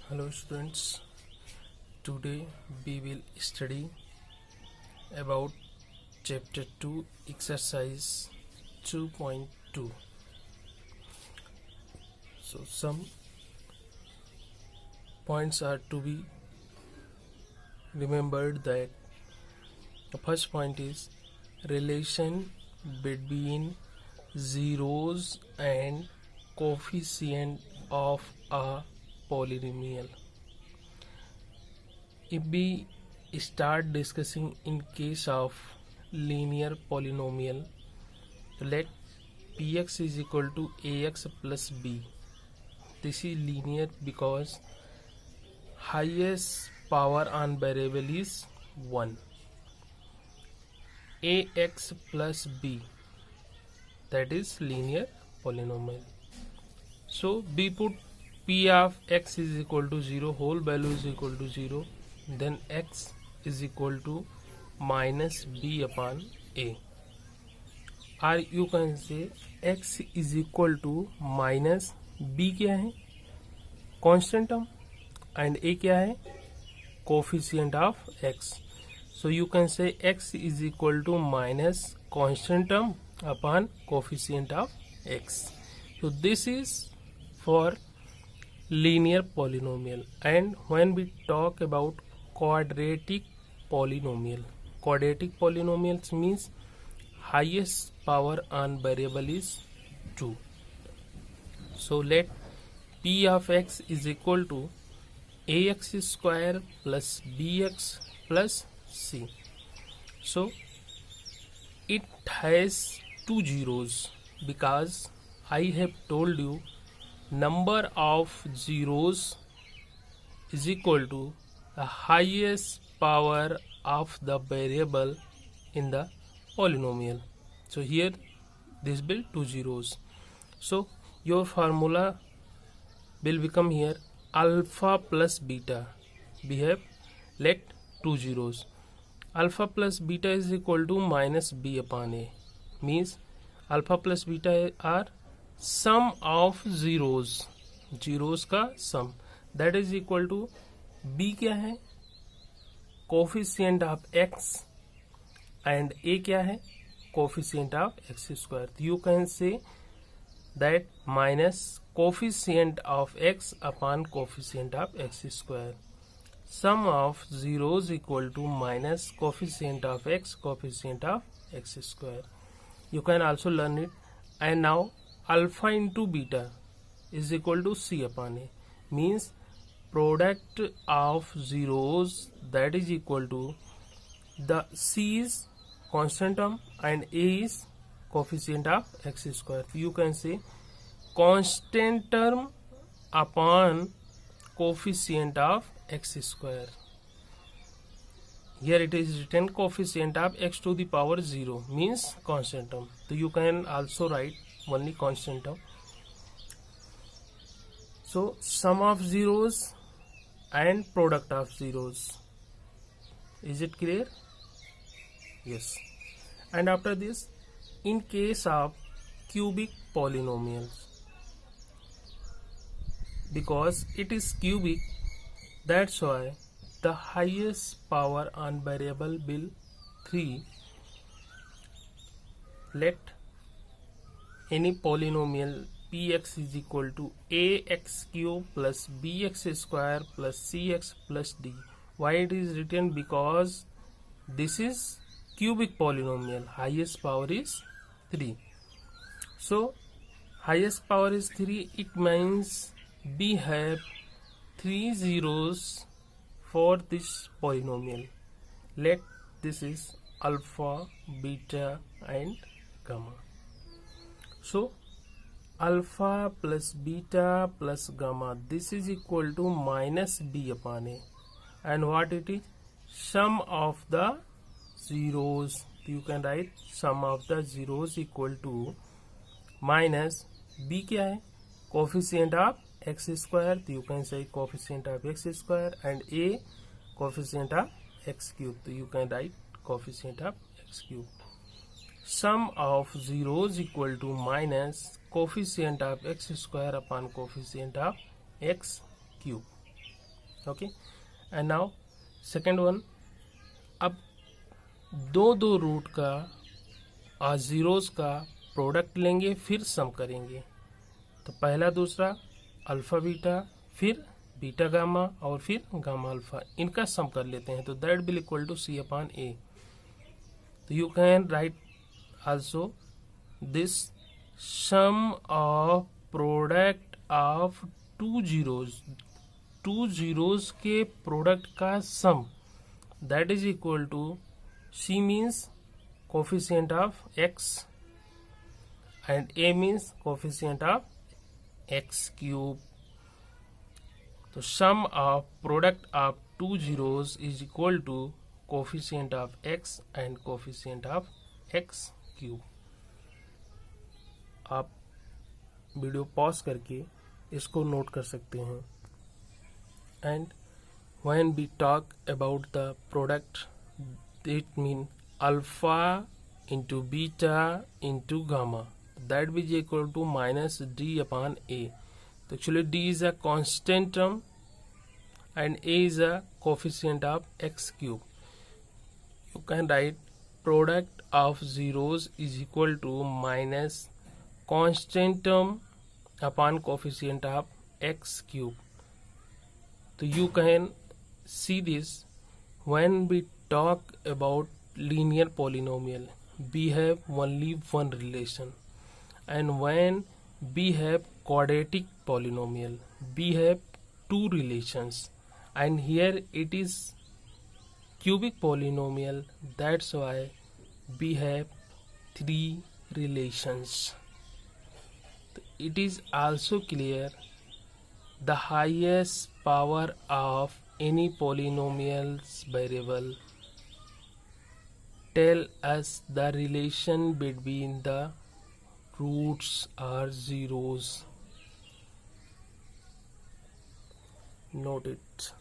Hello students, today we will study about chapter 2 exercise 2.2. So some points are to be remembered. That the first point is relation between zeros and coefficient of a polynomial. If we start discussing in case of linear polynomial, let px is equal to ax plus b. This is linear because highest power on variable is 1. Ax plus b, that is linear polynomial. So we put p of x is equal to 0, whole value is equal to 0, then x is equal to minus b upon a, or you can say x is equal to minus b क्या है constant term and a क्या है coefficient of x. So you can say x is equal to minus constant term upon coefficient of x. So this is for linear polynomial. And when we talk about quadratic polynomials means highest power on variable is 2. So let p of x is equal to ax square plus bx plus c. So it has two zeros because I have told you number of zeros is equal to the highest power of the variable in the polynomial. So here this will two zeros. So your formula will become here alpha plus beta. We have let two zeros. Alpha plus beta is equal to minus b upon a, means alpha plus beta are sum of zeros का sum, that is equal to b क्या है coefficient of x and a क्या है coefficient of x square. You can say that minus coefficient of x upon coefficient of x square. Sum of zeros equal to minus coefficient of x square. You can also learn it. And now alpha into beta is equal to c upon a, means product of zeros, that is equal to the c is constant term and a is coefficient of x square. You can say constant term upon coefficient of x square. Here it is written coefficient of x to the power 0 means constant term. So you can also write only constant term. So sum of zeros and product of zeros. Is it clear? Yes. And after this, in case of cubic polynomials, because it is cubic, that's why the highest power on variable will 3. Let any polynomial px is equal to ax cube plus bx square plus cx plus d. Why it is written? Because this is cubic polynomial, highest power is 3. So highest power is 3, it means we have 3 zeros for this polynomial. Let this is alpha, beta and gamma. So alpha plus beta plus gamma, this is equal to minus b upon a, and what it is? Sum of the zeros. You can write sum of the zeros equal to minus b क्या है coefficient of x square, you can say coefficient of x square, and a coefficient of x cube, you can write coefficient of x cube. Sum of zeros equal to minus coefficient of x square upon coefficient of x cube. Okay and now second one, अब दो root का zeros का product लेंगे फिर सम करेंगे। तो पहला दूसरा अल्फा बीटा, फिर बीटा गामा और फिर गामा अल्फा, इनका सम कर लेते हैं। तो that will equal to C upon A. तो you can write also this sum of product of two zeros के प्रोडक्ट का sum, that is equal to C means coefficient of x and A means coefficient of x cube. So sum of product of two zeros is equal to coefficient of x and coefficient of x cube. आप video pause करके इसको note कर सकते हैं। And when we talk about the product, it mean alpha into beta into gamma, that will be equal to minus d upon a. So actually d is a constant term and a is a coefficient of x cube. You can write product of zeros is equal to minus constant term upon coefficient of x cube. So you can see this when we talk about linear polynomial, we have only one relation, and when we have quadratic polynomial, we have two relations, and here it is cubic polynomial, that's why we have three relations. It is also clear the highest power of any polynomial's variable tell us the relation between the roots or zeros. Note it.